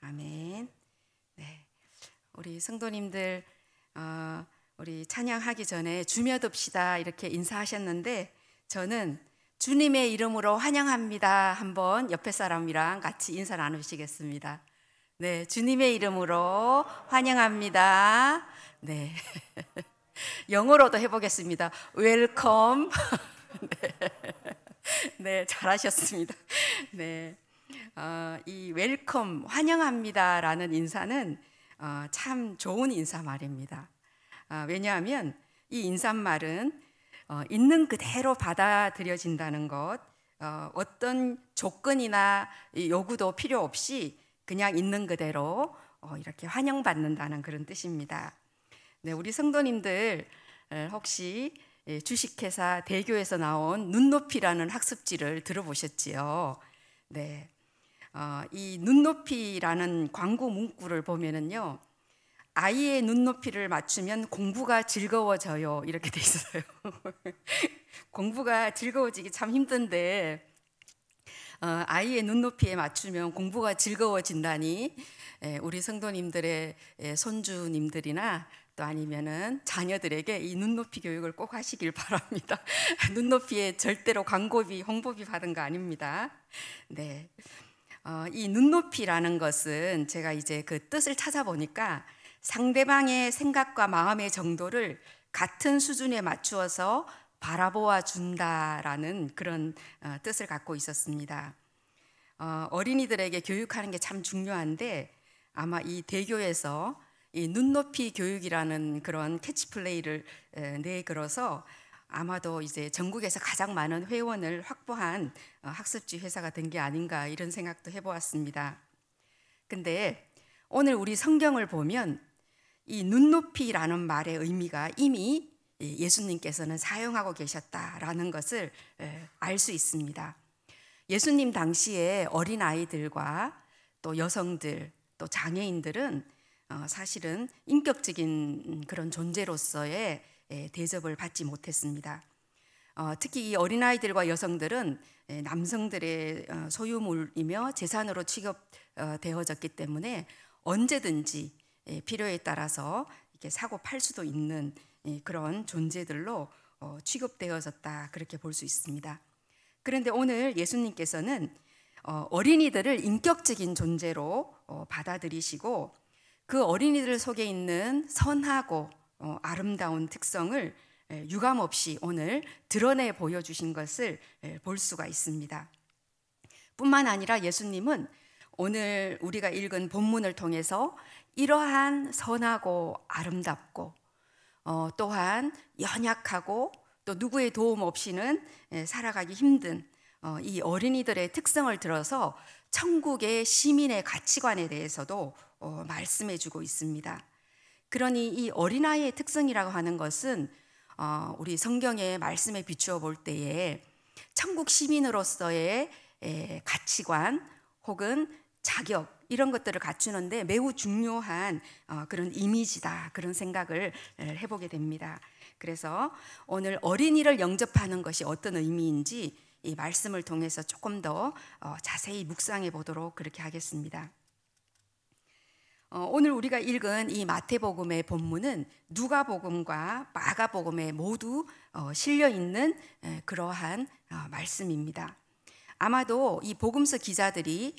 아멘. 네, 우리 성도님들 우리 찬양하기 전에 주며듭시다 이렇게 인사하셨는데 저는 주님의 이름으로 환영합니다. 한번 옆에 사람이랑 같이 인사 나누시겠습니다. 네, 주님의 이름으로 환영합니다. 네, 영어로도 해보겠습니다. 웰컴. 네, 잘하셨습니다. 네, 이 웰컴 환영합니다라는 인사는 참 좋은 인사말입니다. 왜냐하면 이 인사말은 있는 그대로 받아들여진다는 것, 어떤 조건이나 요구도 필요 없이 그냥 있는 그대로 이렇게 환영받는다는 그런 뜻입니다. 네, 우리 성도님들 혹시 주식회사 대교에서 나온 눈높이라는 학습지를 들어보셨지요? 네, 이 눈높이라는 광고 문구를 보면은요, 아이의 눈높이를 맞추면 공부가 즐거워져요 이렇게 돼 있어요. 공부가 즐거워지기 참 힘든데 아이의 눈높이에 맞추면 공부가 즐거워진다니 우리 성도님들의 손주님들이나 또 아니면은 자녀들에게 이 눈높이 교육을 꼭 하시길 바랍니다. 눈높이에 절대로 광고비, 홍보비 받은 거 아닙니다. 네, 이 눈높이라는 것은 제가 이제 그 뜻을 찾아보니까 상대방의 생각과 마음의 정도를 같은 수준에 맞추어서 바라보아 준다라는 그런 뜻을 갖고 있었습니다. 어린이들에게 교육하는 게 참 중요한데 아마 이 대교에서 이 눈높이 교육이라는 그런 캐치플레이를 내걸어서 아마도 이제 전국에서 가장 많은 회원을 확보한 학습지 회사가 된 게 아닌가 이런 생각도 해보았습니다. 근데 오늘 우리 성경을 보면 이 눈높이라는 말의 의미가 이미 예수님께서는 사용하고 계셨다라는 것을 알 수 있습니다. 예수님 당시에 어린아이들과 또 여성들 또 장애인들은 사실은 인격적인 그런 존재로서의 대접을 받지 못했습니다. 특히 이 어린아이들과 여성들은 남성들의 소유물이며 재산으로 취급되어졌기 때문에 언제든지 필요에 따라서 이렇게 사고 팔 수도 있는 그런 존재들로 취급되어졌다 그렇게 볼 수 있습니다. 그런데 오늘 예수님께서는 어린이들을 인격적인 존재로 받아들이시고 그 어린이들 속에 있는 선하고 아름다운 특성을 유감없이 오늘 드러내 보여주신 것을 볼 수가 있습니다. 뿐만 아니라 예수님은 오늘 우리가 읽은 본문을 통해서 이러한 선하고 아름답고 또한 연약하고 또 누구의 도움 없이는 살아가기 힘든 이 어린이들의 특성을 들어서 천국의 시민의 가치관에 대해서도 말씀해 주고 있습니다. 그러니 이 어린아이의 특성이라고 하는 것은 우리 성경의 말씀에 비추어 볼 때에 천국 시민으로서의 가치관 혹은 자격 이런 것들을 갖추는데 매우 중요한 그런 이미지다 그런 생각을 해보게 됩니다. 그래서 오늘 어린이를 영접하는 것이 어떤 의미인지 이 말씀을 통해서 조금 더 자세히 묵상해 보도록 그렇게 하겠습니다. 오늘 우리가 읽은 이 마태복음의 본문은 누가복음과 마가복음에 모두 실려 있는 그러한 말씀입니다. 아마도 이 복음서 기자들이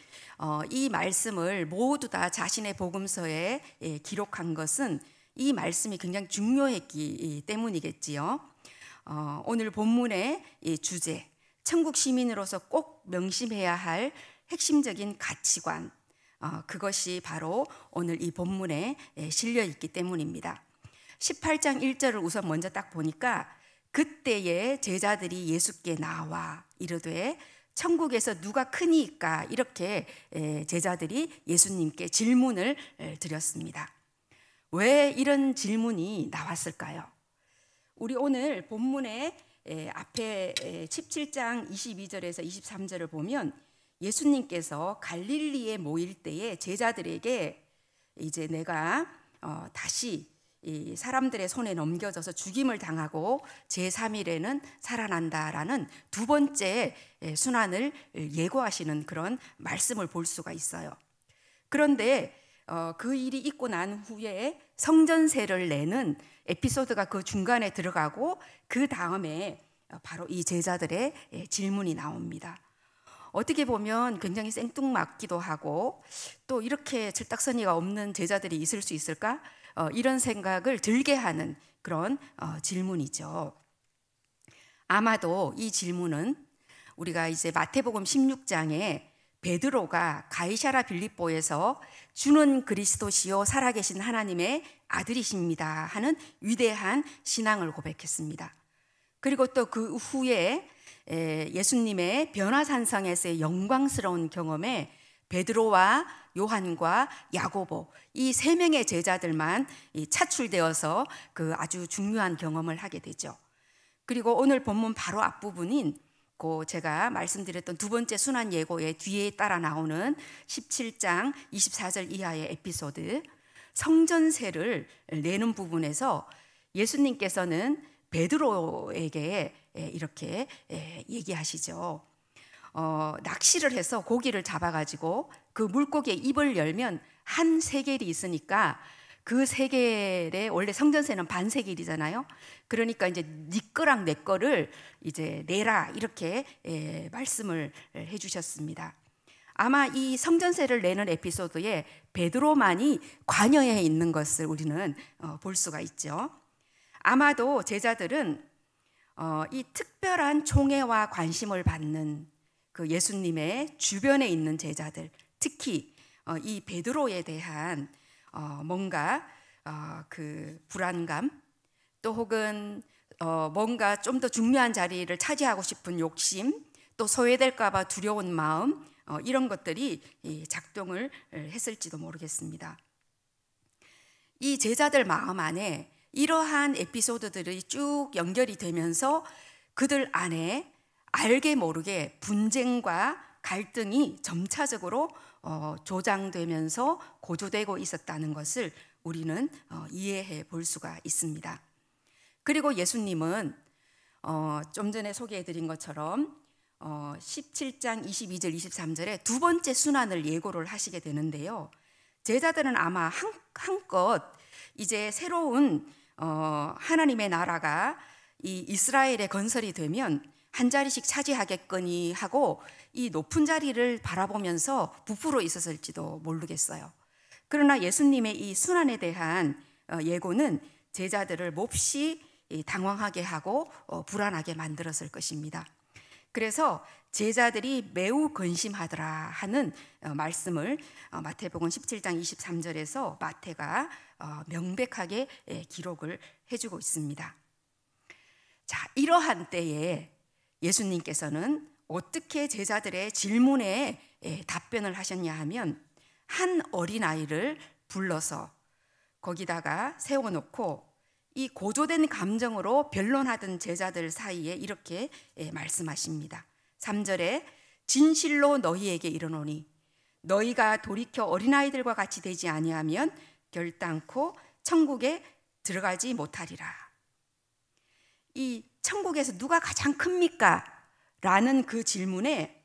이 말씀을 모두 다 자신의 복음서에 기록한 것은 이 말씀이 굉장히 중요했기 때문이겠지요. 오늘 본문의 주제, 천국 시민으로서 꼭 명심해야 할 핵심적인 가치관, 그것이 바로 오늘 이 본문에 실려 있기 때문입니다. 18장 1절을 우선 먼저 딱 보니까 그때에 제자들이 예수께 나와 이르되 천국에서 누가 크니까 이렇게 제자들이 예수님께 질문을 드렸습니다. 왜 이런 질문이 나왔을까요? 우리 오늘 본문의 앞에 17장 22절에서 23절을 보면 예수님께서 갈릴리에 모일 때에 제자들에게 이제 내가 다시 이 사람들의 손에 넘겨져서 죽임을 당하고 제3일에는 살아난다라는 두 번째 순환을 예고하시는 그런 말씀을 볼 수가 있어요. 그런데 그 일이 있고 난 후에 성전세를 내는 에피소드가 그 중간에 들어가고 그 다음에 바로 이 제자들의 질문이 나옵니다. 어떻게 보면 굉장히 생뚱맞기도 하고 또 이렇게 철딱서니가 없는 제자들이 있을 수 있을까? 이런 생각을 들게 하는 그런 질문이죠. 아마도 이 질문은 우리가 이제 마태복음 16장에 베드로가 가이사랴 빌립보에서 주는 그리스도시요 살아계신 하나님의 아들이십니다 하는 위대한 신앙을 고백했습니다. 그리고 또 그 후에 예수님의 변화산성에서의 영광스러운 경험에 베드로와 요한과 야고보 이 세 명의 제자들만 차출되어서 그 아주 중요한 경험을 하게 되죠. 그리고 오늘 본문 바로 앞부분인 제가 말씀드렸던 두 번째 순환 예고의 뒤에 따라 나오는 17장 24절 이하의 에피소드 성전세를 내는 부분에서 예수님께서는 베드로에게 이렇게 얘기하시죠. 낚시를 해서 고기를 잡아가지고 그 물고기의 입을 열면 한 세겔이 있으니까 그 세겔에 원래 성전세는 반 세겔이잖아요. 그러니까 이제 네 거랑 내 거를 이제 내라 이렇게 말씀을 해주셨습니다. 아마 이 성전세를 내는 에피소드에 베드로만이 관여해 있는 것을 우리는 볼 수가 있죠. 아마도 제자들은 이 특별한 총애와 관심을 받는 그 예수님의 주변에 있는 제자들, 특히 이 베드로에 대한 뭔가 그 불안감 또 혹은 뭔가 좀 더 중요한 자리를 차지하고 싶은 욕심 또 소외될까 봐 두려운 마음 이런 것들이 작동을 했을지도 모르겠습니다. 이 제자들 마음 안에 이러한 에피소드들이 쭉 연결이 되면서 그들 안에 알게 모르게 분쟁과 갈등이 점차적으로 조장되면서 고조되고 있었다는 것을 우리는 이해해 볼 수가 있습니다. 그리고 예수님은 좀 전에 소개해 드린 것처럼 17장 22절 23절에 두 번째 순환을 예고를 하시게 되는데요. 제자들은 아마 한껏 이제 새로운 하나님의 나라가 이 이스라엘의 건설이 되면 한 자리씩 차지하겠거니 하고 이 높은 자리를 바라보면서 부풀어 있었을지도 모르겠어요. 그러나 예수님의 이 순환에 대한 예고는 제자들을 몹시 당황하게 하고 불안하게 만들었을 것입니다. 그래서 제자들이 매우 근심하더라 하는 말씀을 마태복음 17장 23절에서 마태가 명백하게 기록을 해주고 있습니다. 자, 이러한 때에 예수님께서는 어떻게 제자들의 질문에 답변을 하셨냐 하면 한 어린아이를 불러서 거기다가 세워놓고 이 고조된 감정으로 변론하던 제자들 사이에 이렇게 말씀하십니다. 3절에 진실로 너희에게 이르노니 너희가 돌이켜 어린아이들과 같이 되지 아니하면 결단코 천국에 들어가지 못하리라. 이 천국에서 누가 가장 큽니까? 라는 그 질문에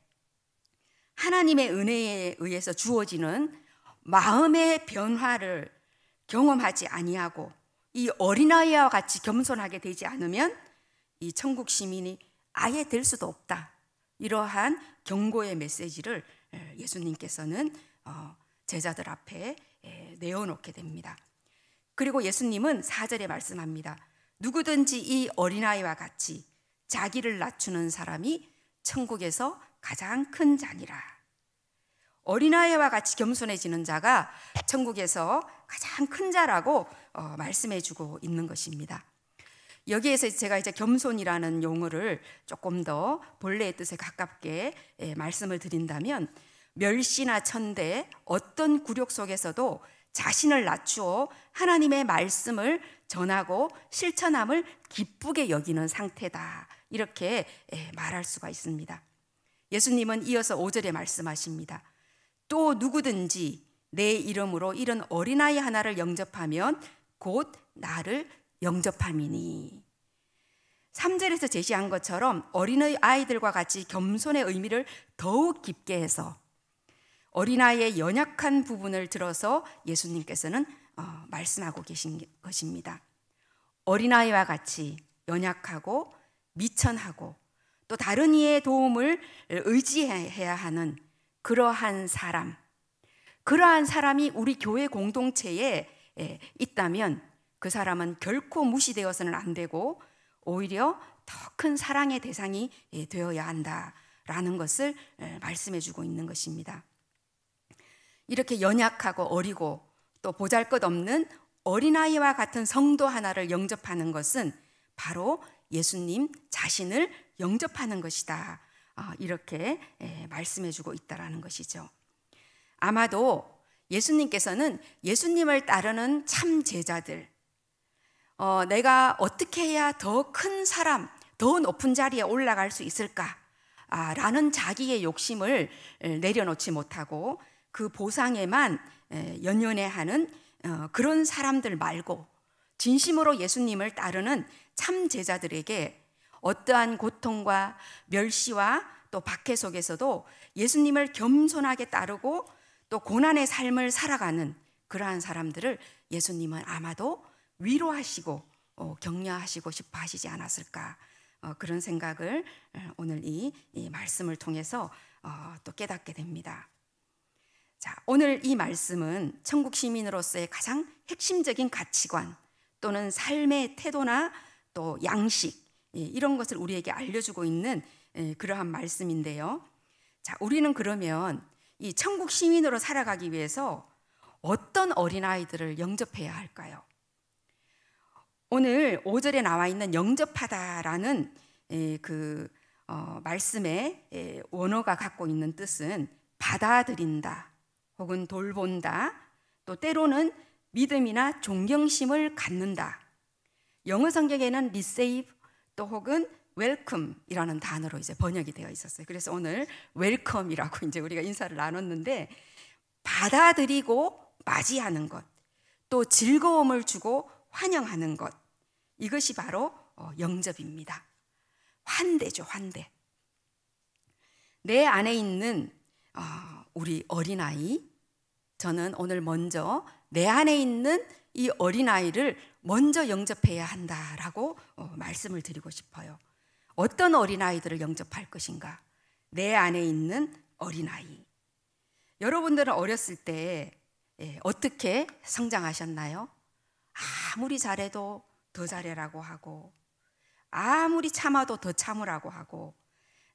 하나님의 은혜에 의해서 주어지는 마음의 변화를 경험하지 아니하고 이 어린아이와 같이 겸손하게 되지 않으면 이 천국 시민이 아예 될 수도 없다. 이러한 경고의 메시지를 예수님께서는 제자들 앞에 내어놓게 됩니다. 그리고 예수님은 4절에 말씀합니다. 누구든지 이 어린아이와 같이 자기를 낮추는 사람이 천국에서 가장 큰 자니라. 어린아이와 같이 겸손해지는 자가 천국에서 가장 큰 자라고 말씀해주고 있는 것입니다. 여기에서 제가 이제 겸손이라는 용어를 조금 더 본래의 뜻에 가깝게 말씀을 드린다면 멸시나 천대 어떤 굴욕 속에서도 자신을 낮추어 하나님의 말씀을 전하고 실천함을 기쁘게 여기는 상태다. 이렇게 말할 수가 있습니다. 예수님은 이어서 5절에 말씀하십니다. 또 누구든지 내 이름으로 이런 어린아이 하나를 영접하면 곧 나를 영접함이니. 3절에서 제시한 것처럼 어린아이들과 같이 겸손의 의미를 더욱 깊게 해서 어린아이의 연약한 부분을 들어서 예수님께서는 말씀하고 계신 것입니다. 어린아이와 같이 연약하고 미천하고 또 다른 이의 도움을 의지해야 하는 그러한 사람이 우리 교회 공동체에 있다면 그 사람은 결코 무시되어서는 안 되고 오히려 더 큰 사랑의 대상이 되어야 한다라는 것을 말씀해 주고 있는 것입니다. 이렇게 연약하고 어리고 또 보잘것없는 어린아이와 같은 성도 하나를 영접하는 것은 바로 예수님 자신을 영접하는 것이다. 이렇게 말씀해 주고 있다라는 것이죠. 아마도 예수님께서는 예수님을 따르는 참 제자들, 내가 어떻게 해야 더 큰 사람, 더 높은 자리에 올라갈 수 있을까? 라는 자기의 욕심을 내려놓지 못하고 그 보상에만 연연해하는 그런 사람들 말고 진심으로 예수님을 따르는 참 제자들에게 어떠한 고통과 멸시와 또 박해 속에서도 예수님을 겸손하게 따르고 또 고난의 삶을 살아가는 그러한 사람들을 예수님은 아마도 위로하시고 격려하시고 싶어 하시지 않았을까, 그런 생각을 오늘 이 말씀을 통해서 또 깨닫게 됩니다. 자, 오늘 이 말씀은 천국 시민으로서의 가장 핵심적인 가치관 또는 삶의 태도나 또 양식, 이런 것을 우리에게 알려주고 있는 그러한 말씀인데요. 자, 우리는 그러면 이 천국 시민으로 살아가기 위해서 어떤 어린아이들을 영접해야 할까요? 오늘 5절에 나와 있는 영접하다라는 말씀의 원어가 갖고 있는 뜻은 받아들인다 혹은 돌본다, 또 때로는 믿음이나 존경심을 갖는다. 영어 성경에는 receive 또 혹은 welcome이라는 단어로 이제 번역이 되어 있었어요. 그래서 오늘 welcome이라고 이제 우리가 인사를 나눴는데, 받아들이고 맞이하는 것, 또 즐거움을 주고 환영하는 것, 이것이 바로 영접입니다. 환대죠, 환대. 내 안에 있는 우리 어린아이, 저는 오늘 먼저 내 안에 있는 이 어린아이를 먼저 영접해야 한다라고 말씀을 드리고 싶어요. 어떤 어린아이들을 영접할 것인가? 내 안에 있는 어린아이. 여러분들은 어렸을 때 어떻게 성장하셨나요? 아무리 잘해도 더 잘해라고 하고, 아무리 참아도 더 참으라고 하고,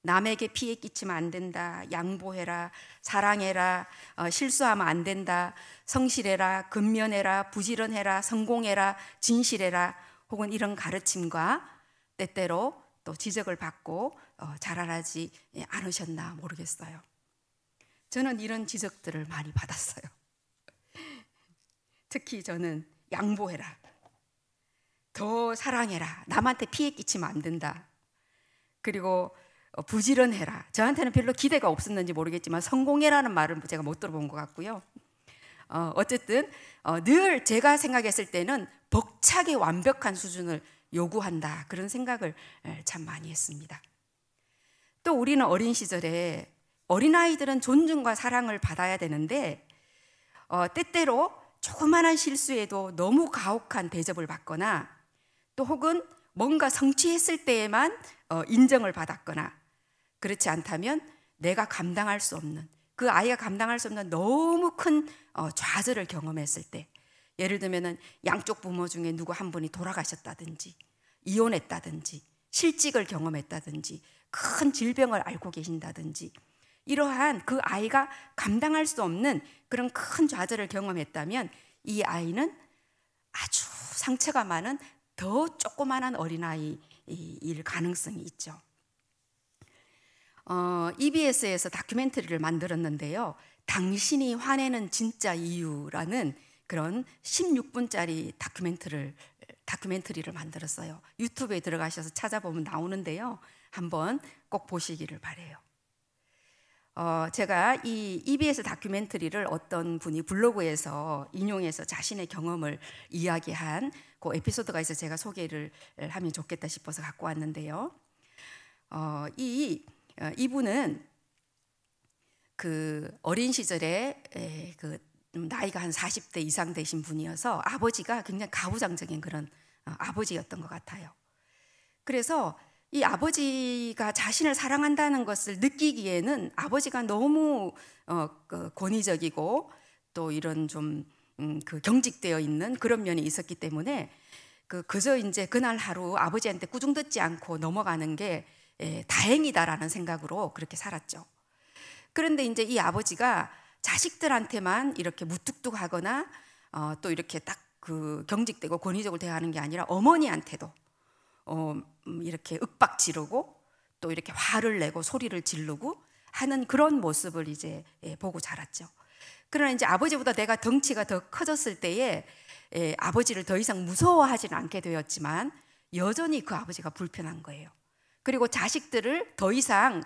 남에게 피해 끼치면 안 된다, 양보해라, 사랑해라, 실수하면 안 된다, 성실해라, 근면해라, 부지런해라, 성공해라, 진실해라, 혹은 이런 가르침과 때때로 또 지적을 받고 자라나지 않으셨나 모르겠어요. 저는 이런 지적들을 많이 받았어요. 특히 저는 양보해라, 더 사랑해라, 남한테 피해 끼치면 안 된다, 그리고 부지런해라. 저한테는 별로 기대가 없었는지 모르겠지만 성공해라는 말은 제가 못 들어본 것 같고요. 어쨌든 늘 제가 생각했을 때는 벅차게 완벽한 수준을 요구한다, 그런 생각을 참 많이 했습니다. 또 우리는 어린 시절에 어린아이들은 존중과 사랑을 받아야 되는데 때때로 조그마한 실수에도 너무 가혹한 대접을 받거나, 또 혹은 뭔가 성취했을 때에만 인정을 받았거나, 그렇지 않다면 내가 감당할 수 없는, 그 아이가 감당할 수 없는 너무 큰 좌절을 경험했을 때, 예를 들면 양쪽 부모 중에 누구 한 분이 돌아가셨다든지, 이혼했다든지, 실직을 경험했다든지, 큰 질병을 앓고 계신다든지, 이러한 그 아이가 감당할 수 없는 그런 큰 좌절을 경험했다면 이 아이는 아주 상처가 많은 더 조그만한 어린아이일 가능성이 있죠. EBS에서 다큐멘터리를 만들었는데요, 당신이 화내는 진짜 이유라는 그런 16분짜리 다큐멘터리를 만들었어요. 유튜브에 들어가셔서 찾아보면 나오는데요, 한번 꼭 보시기를 바라요. 제가 이 EBS 다큐멘터리를 어떤 분이 블로그에서 인용해서 자신의 경험을 이야기한 그 에피소드가 있어서 제가 소개를 하면 좋겠다 싶어서 갖고 왔는데요. 이분은 그 어린 시절에 그 나이가 한 40대 이상 되신 분이어서 아버지가 굉장히 가부장적인 그런 아버지였던 것 같아요. 그래서 이 아버지가 자신을 사랑한다는 것을 느끼기에는 아버지가 너무 그 권위적이고 또 이런 좀 그 경직되어 있는 그런 면이 있었기 때문에 그저 이제 그날 하루 아버지한테 꾸중 듣지 않고 넘어가는 게 다행이다라는 생각으로 그렇게 살았죠. 그런데 이제 이 아버지가 자식들한테만 이렇게 무뚝뚝하거나 또 이렇게 딱 그 경직되고 권위적으로 대하는 게 아니라 어머니한테도 이렇게 윽박 지르고 또 이렇게 화를 내고 소리를 지르고 하는 그런 모습을 이제 보고 자랐죠. 그러나 이제 아버지보다 내가 덩치가 더 커졌을 때에 아버지를 더 이상 무서워하지는 않게 되었지만 여전히 그 아버지가 불편한 거예요. 그리고 자식들을 더 이상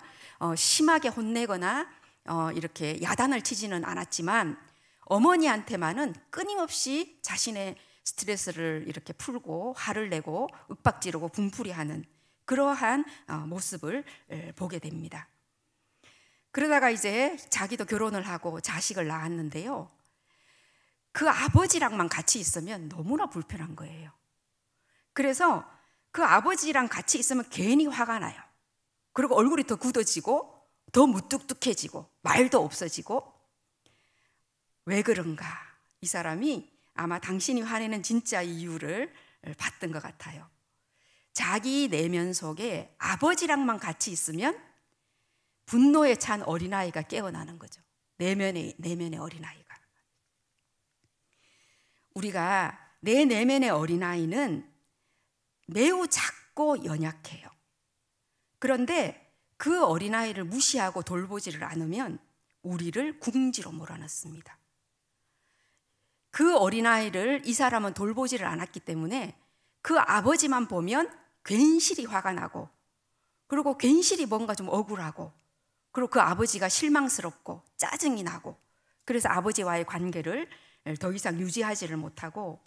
심하게 혼내거나 이렇게 야단을 치지는 않았지만 어머니한테만은 끊임없이 자신의 스트레스를 이렇게 풀고 화를 내고 윽박지르고 분풀이하는 그러한 모습을 보게 됩니다. 그러다가 이제 자기도 결혼을 하고 자식을 낳았는데요. 그 아버지랑만 같이 있으면 너무나 불편한 거예요. 그래서 그 아버지랑 같이 있으면 괜히 화가 나요. 그리고 얼굴이 더 굳어지고 더 무뚝뚝해지고 말도 없어지고 왜 그런가? 이 사람이 아마 당신이 화내는 진짜 이유를 봤던 것 같아요. 자기 내면 속에 아버지랑만 같이 있으면 분노에 찬 어린아이가 깨어나는 거죠. 내면의 어린아이가. 우리가 내 내면의 어린아이는 매우 작고 연약해요. 그런데 그 어린아이를 무시하고 돌보지를 않으면 우리를 궁지로 몰아넣습니다. 그 어린아이를 이 사람은 돌보지를 않았기 때문에 그 아버지만 보면 괜시리 화가 나고 그리고 괜시리 뭔가 좀 억울하고 그리고 그 아버지가 실망스럽고 짜증이 나고 그래서 아버지와의 관계를 더 이상 유지하지를 못하고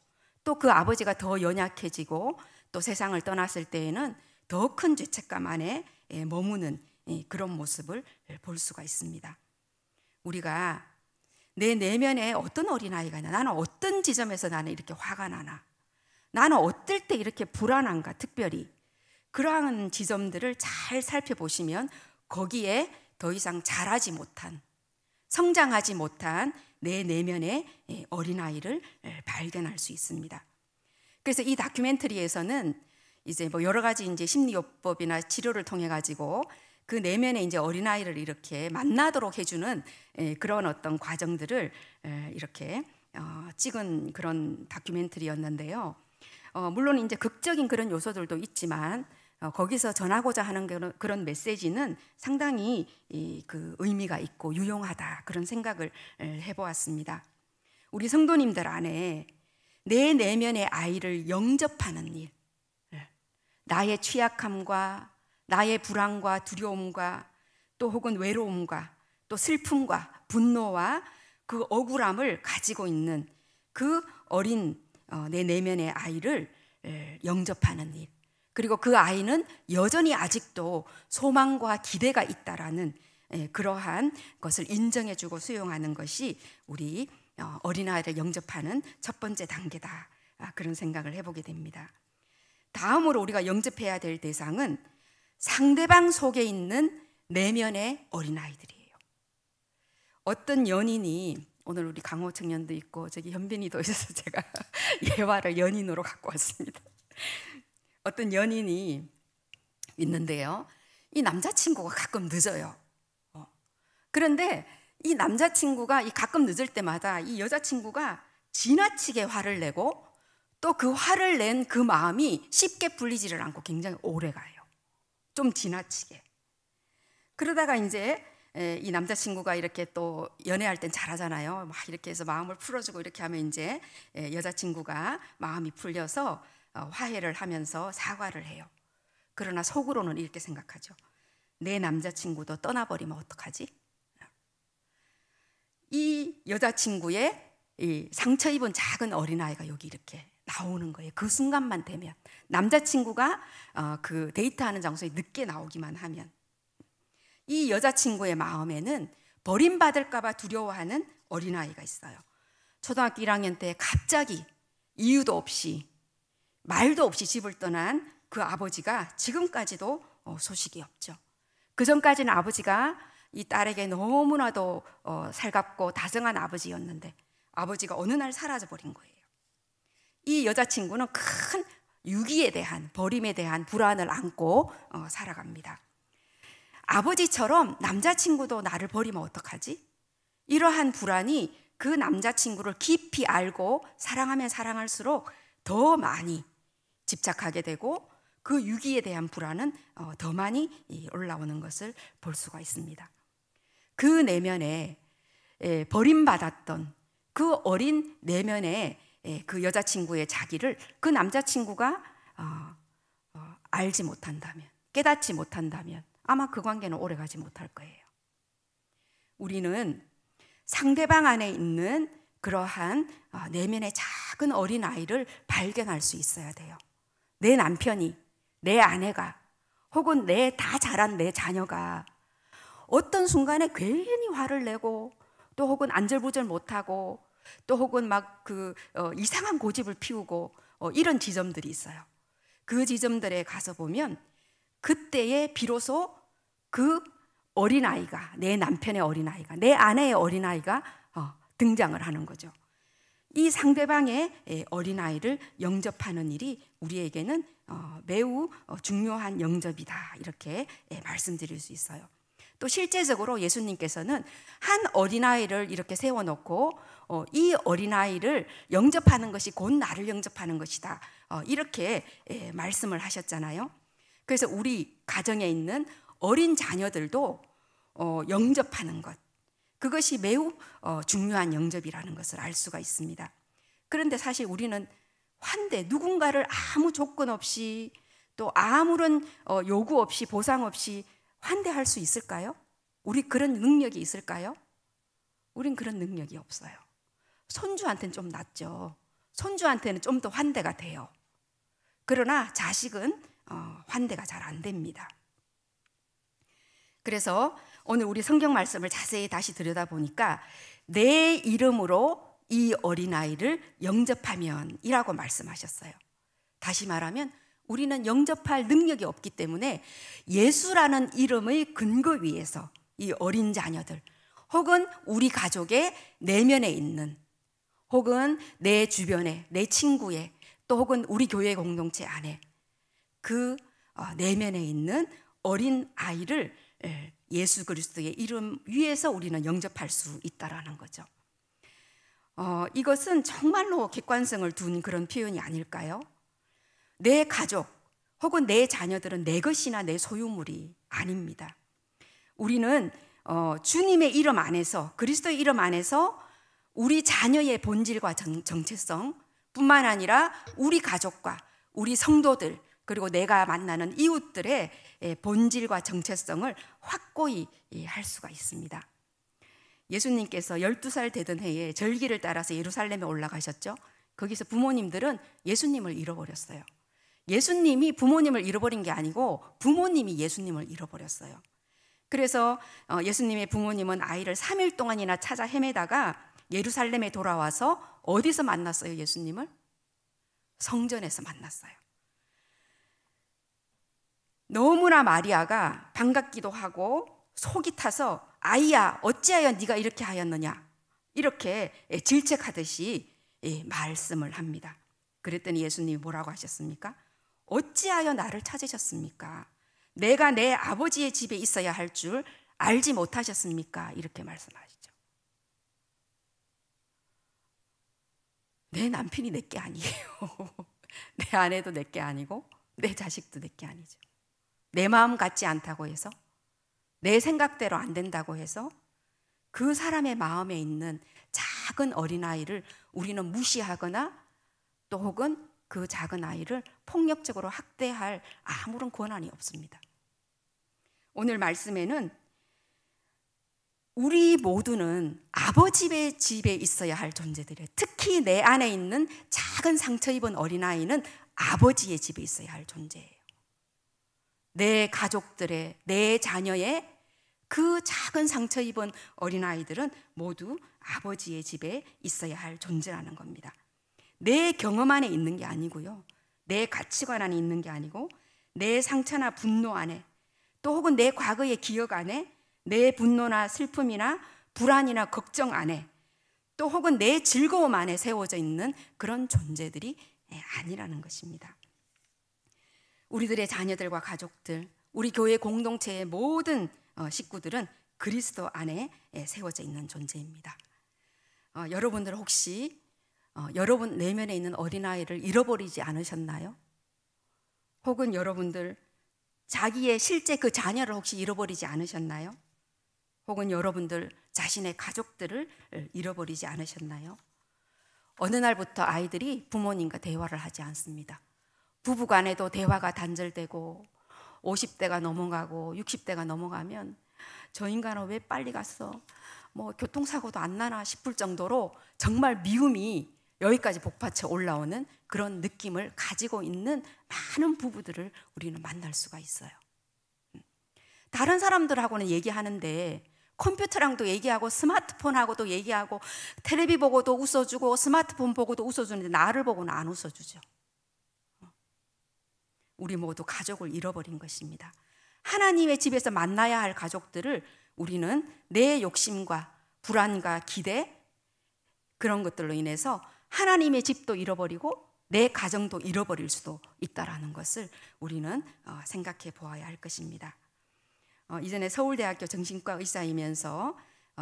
또 그 아버지가 더 연약해지고 또 세상을 떠났을 때에는 더 큰 죄책감 안에 머무는 그런 모습을 볼 수가 있습니다. 우리가 내 내면에 어떤 어린아이가 있나, 나는 어떤 지점에서 나는 이렇게 화가 나나, 나는 어떨 때 이렇게 불안한가, 특별히 그러한 지점들을 잘 살펴보시면 거기에 더 이상 자라지 못한, 성장하지 못한 내 내면의 어린아이를 발견할 수 있습니다. 그래서 이 다큐멘터리에서는 이제 뭐 여러 가지 이제 심리요법이나 치료를 통해 가지고 그 내면의 이제 어린아이를 이렇게 만나도록 해주는 그런 어떤 과정들을 이렇게 찍은 그런 다큐멘터리였는데요. 물론 이제 극적인 그런 요소들도 있지만 거기서 전하고자 하는 그런 메시지는 상당히 그 의미가 있고 유용하다 그런 생각을 해보았습니다. 우리 성도님들 안에 내 내면의 아이를 영접하는 일, 나의 취약함과 나의 불안과 두려움과 또 혹은 외로움과 또 슬픔과 분노와 그 억울함을 가지고 있는 그 어린 내 내면의 아이를 영접하는 일, 그리고 그 아이는 여전히 아직도 소망과 기대가 있다라는 그러한 것을 인정해주고 수용하는 것이 우리 어린아이를 영접하는 첫 번째 단계다, 그런 생각을 해보게 됩니다. 다음으로 우리가 영접해야 될 대상은 상대방 속에 있는 내면의 어린아이들이에요. 어떤 연인이, 오늘 우리 강호 청년도 있고 저기 현빈이도 있어서 제가 예화를 연인으로 갖고 왔습니다. 어떤 연인이 있는데요, 이 남자친구가 가끔 늦어요. 그런데 이 남자친구가 가끔 늦을 때마다 이 여자친구가 지나치게 화를 내고 또 그 화를 낸 그 마음이 쉽게 풀리지를 않고 굉장히 오래 가요. 좀 지나치게. 그러다가 이제 이 남자친구가 이렇게 또 연애할 땐 잘하잖아요. 막 이렇게 해서 마음을 풀어주고 이렇게 하면 이제 여자친구가 마음이 풀려서 화해를 하면서 사과를 해요. 그러나 속으로는 이렇게 생각하죠. 내 남자친구도 떠나버리면 어떡하지? 이 여자친구의 이 상처 입은 작은 어린아이가 여기 이렇게 나오는 거예요. 그 순간만 되면, 남자친구가 그 데이트하는 장소에 늦게 나오기만 하면 이 여자친구의 마음에는 버림받을까 봐 두려워하는 어린아이가 있어요. 초등학교 1학년 때 갑자기 이유도 없이 말도 없이 집을 떠난 그 아버지가 지금까지도 소식이 없죠. 그 전까지는 아버지가 이 딸에게 너무나도 살갑고 다정한 아버지였는데 아버지가 어느 날 사라져버린 거예요. 이 여자친구는 큰 유기에 대한, 버림에 대한 불안을 안고 살아갑니다. 아버지처럼 남자친구도 나를 버리면 어떡하지? 이러한 불안이 그 남자친구를 깊이 알고 사랑하면 사랑할수록 더 많이 집착하게 되고 그 유기에 대한 불안은 더 많이 올라오는 것을 볼 수가 있습니다. 그 내면에 버림받았던 그 어린 내면에 그 여자친구의 자기를 그 남자친구가 알지 못한다면, 깨닫지 못한다면 아마 그 관계는 오래가지 못할 거예요. 우리는 상대방 안에 있는 그러한 내면의 작은 어린아이를 발견할 수 있어야 돼요. 내 남편이, 내 아내가, 혹은 다 자란 내 자녀가 어떤 순간에 괜히 화를 내고 또 혹은 안절부절 못하고 또 혹은 막 이상한 고집을 피우고 이런 지점들이 있어요. 그 지점들에 가서 보면 그때에 비로소 그 어린아이가, 내 남편의 어린아이가, 내 아내의 어린아이가 등장을 하는 거죠. 이 상대방의 어린아이를 영접하는 일이 우리에게는 매우 중요한 영접이다, 이렇게 말씀드릴 수 있어요. 또 실제적으로 예수님께서는 한 어린아이를 이렇게 세워놓고 이 어린아이를 영접하는 것이 곧 나를 영접하는 것이다, 이렇게 말씀을 하셨잖아요. 그래서 우리 가정에 있는 어린 자녀들도 영접하는 것, 그것이 매우 중요한 영접이라는 것을 알 수가 있습니다. 그런데 사실 우리는 누군가를 아무 조건 없이 또 아무런 요구 없이 보상 없이 환대할 수 있을까요? 우리 그런 능력이 있을까요? 우린 그런 능력이 없어요. 손주한테는 좀 낫죠. 손주한테는 좀 더 환대가 돼요. 그러나 자식은 환대가 잘 안 됩니다. 그래서 오늘 우리 성경 말씀을 자세히 다시 들여다보니까 내 이름으로 이 어린아이를 영접하면 이라고 말씀하셨어요. 다시 말하면 우리는 영접할 능력이 없기 때문에 예수라는 이름의 근거 위에서 이 어린 자녀들 혹은 우리 가족의 내면에 있는 혹은 내 주변에 내 친구의 또 혹은 우리 교회 공동체 안에 그 내면에 있는 어린 아이를 예수 그리스도의 이름 위에서 우리는 영접할 수 있다라는 거죠. 이것은 정말로 객관성을 둔 그런 표현이 아닐까요? 내 가족 혹은 내 자녀들은 내 것이나 내 소유물이 아닙니다. 우리는 주님의 이름 안에서, 그리스도의 이름 안에서 우리 자녀의 본질과 정체성 뿐만 아니라 우리 가족과 우리 성도들 그리고 내가 만나는 이웃들의 본질과 정체성을 확고히 할 수가 있습니다. 예수님께서 12살 되던 해에 절기를 따라서 예루살렘에 올라가셨죠. 거기서 부모님들은 예수님을 잃어버렸어요. 예수님이 부모님을 잃어버린 게 아니고 부모님이 예수님을 잃어버렸어요. 그래서 예수님의 부모님은 아이를 3일 동안이나 찾아 헤매다가 예루살렘에 돌아와서 어디서 만났어요? 예수님을? 성전에서 만났어요. 너무나 마리아가 반갑기도 하고 속이 타서 아이야 어찌하여 네가 이렇게 하였느냐 이렇게 질책하듯이 말씀을 합니다. 그랬더니 예수님이 뭐라고 하셨습니까? 어찌하여 나를 찾으셨습니까? 내가 내 아버지의 집에 있어야 할 줄 알지 못하셨습니까? 이렇게 말씀하시죠. 내 남편이 내 게 아니에요. 내 아내도 내 게 아니고 내 자식도 내 게 아니죠. 내 마음 같지 않다고 해서 내 생각대로 안 된다고 해서 그 사람의 마음에 있는 작은 어린아이를 우리는 무시하거나 또 혹은 그 작은 아이를 폭력적으로 학대할 아무런 권한이 없습니다. 오늘 말씀에는 우리 모두는 아버지의 집에 있어야 할 존재들이에요. 특히 내 안에 있는 작은 상처 입은 어린아이는 아버지의 집에 있어야 할 존재예요. 내 가족들의, 내 자녀의 그 작은 상처 입은 어린아이들은 모두 아버지의 집에 있어야 할 존재라는 겁니다. 내 경험 안에 있는 게 아니고요, 내 가치관 안에 있는 게 아니고, 내 상처나 분노 안에, 또 혹은 내 과거의 기억 안에, 내 분노나 슬픔이나 불안이나 걱정 안에, 또 혹은 내 즐거움 안에 세워져 있는 그런 존재들이 아니라는 것입니다. 우리들의 자녀들과 가족들, 우리 교회 공동체의 모든 식구들은 그리스도 안에 세워져 있는 존재입니다. 여러분들 혹시 여러분 내면에 있는 어린아이를 잃어버리지 않으셨나요? 혹은 여러분들 자기의 실제 그 자녀를 혹시 잃어버리지 않으셨나요? 혹은 여러분들 자신의 가족들을 잃어버리지 않으셨나요? 어느 날부터 아이들이 부모님과 대화를 하지 않습니다. 부부간에도 대화가 단절되고 50대가 넘어가고 60대가 넘어가면 저 인간은 왜 빨리 갔어? 뭐 교통사고도 안 나나 싶을 정도로 정말 미움이 여기까지 복받쳐 올라오는 그런 느낌을 가지고 있는 많은 부부들을 우리는 만날 수가 있어요. 다른 사람들하고는 얘기하는데 컴퓨터랑도 얘기하고 스마트폰하고도 얘기하고 텔레비 보고도 웃어주고 스마트폰 보고도 웃어주는데 나를 보고는 안 웃어주죠. 우리 모두 가족을 잃어버린 것입니다. 하나님의 집에서 만나야 할 가족들을 우리는 내 욕심과 불안과 기대, 그런 것들로 인해서 하나님의 집도 잃어버리고 내 가정도 잃어버릴 수도 있다는 것을 우리는 생각해 보아야 할 것입니다. 이전에 서울대학교 정신과 의사이면서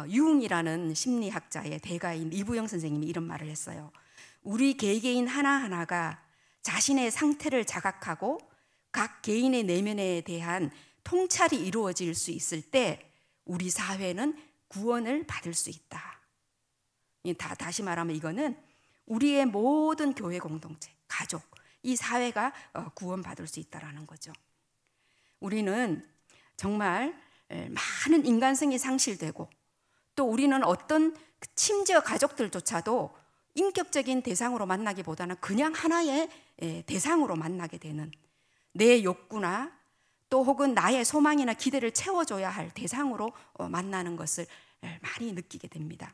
유흥이라는 심리학자의 대가인 이부영 선생님이 이런 말을 했어요. 우리 개개인 하나하나가 자신의 상태를 자각하고 각 개인의 내면에 대한 통찰이 이루어질 수 있을 때 우리 사회는 구원을 받을 수 있다. 다시 말하면 이거는 우리의 모든 교회 공동체, 가족, 이 사회가 구원받을 수 있다는 거죠. 우리는 정말 많은 인간성이 상실되고 또 우리는 어떤 심지어 가족들조차도 인격적인 대상으로 만나기보다는 그냥 하나의 대상으로 만나게 되는, 내 욕구나 또 혹은 나의 소망이나 기대를 채워줘야 할 대상으로 만나는 것을 많이 느끼게 됩니다.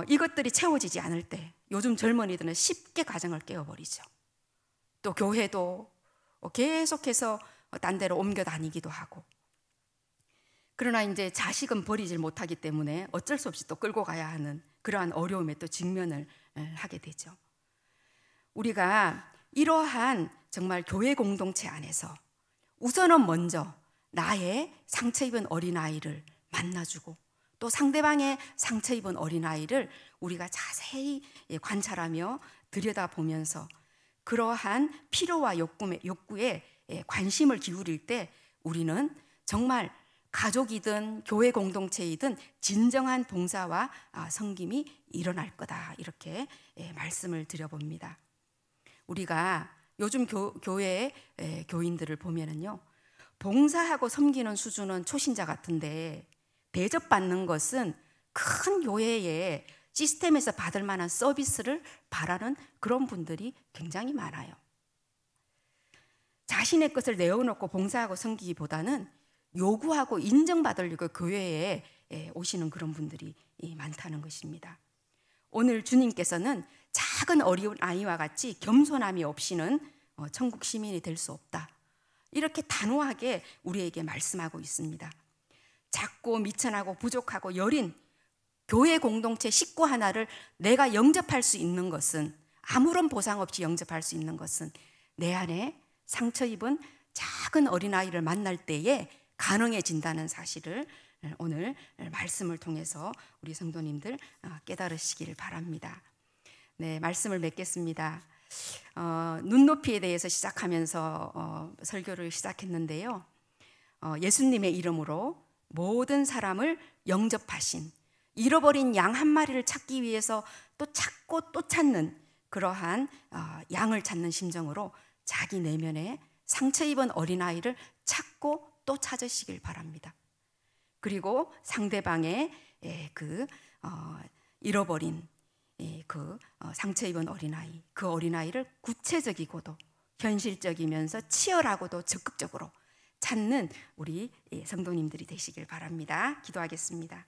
이것들이 채워지지 않을 때 요즘 젊은이들은 쉽게 가정을 깨워버리죠. 또 교회도 계속해서 딴 데로 옮겨 다니기도 하고, 그러나 이제 자식은 버리질 못하기 때문에 어쩔 수 없이 또 끌고 가야 하는 그러한 어려움에 또 직면을 하게 되죠. 우리가 이러한 정말 교회 공동체 안에서 우선은 먼저 나의 상처 입은 어린아이를 만나주고 또 상대방의 상처 입은 어린아이를 우리가 자세히 관찰하며 들여다보면서 그러한 필요와 욕구에 관심을 기울일 때 우리는 정말 가족이든 교회 공동체이든 진정한 봉사와 섬김이 일어날 거다, 이렇게 말씀을 드려봅니다. 우리가 요즘 교회 교인들을 보면은요, 봉사하고 섬기는 수준은 초신자 같은데 대접받는 것은 큰 교회의 시스템에서 받을 만한 서비스를 바라는 그런 분들이 굉장히 많아요. 자신의 것을 내어놓고 봉사하고 섬기기보다는 요구하고 인정받으려고 교회에 오시는 그런 분들이 많다는 것입니다. 오늘 주님께서는 작은 어린 아이와 같이 겸손함이 없이는 천국 시민이 될 수 없다, 이렇게 단호하게 우리에게 말씀하고 있습니다. 작고 미천하고 부족하고 여린 교회 공동체 식구 하나를 내가 영접할 수 있는 것은, 아무런 보상 없이 영접할 수 있는 것은 내 안에 상처 입은 작은 어린아이를 만날 때에 가능해진다는 사실을 오늘 말씀을 통해서 우리 성도님들 깨달으시기를 바랍니다. 네, 말씀을 맺겠습니다. 눈높이에 대해서 시작하면서 설교를 시작했는데요. 예수님의 이름으로 모든 사람을 영접하신, 잃어버린 양 한 마리를 찾기 위해서 또 찾고 또 찾는 그러한 양을 찾는 심정으로 자기 내면에 상처 입은 어린아이를 찾고 또 찾으시길 바랍니다. 그리고 상대방의 잃어버린 상처 입은 어린아이, 그 어린아이를 구체적이고도 현실적이면서 치열하고도 적극적으로 찾는 우리 성도님들이 되시길 바랍니다. 기도하겠습니다.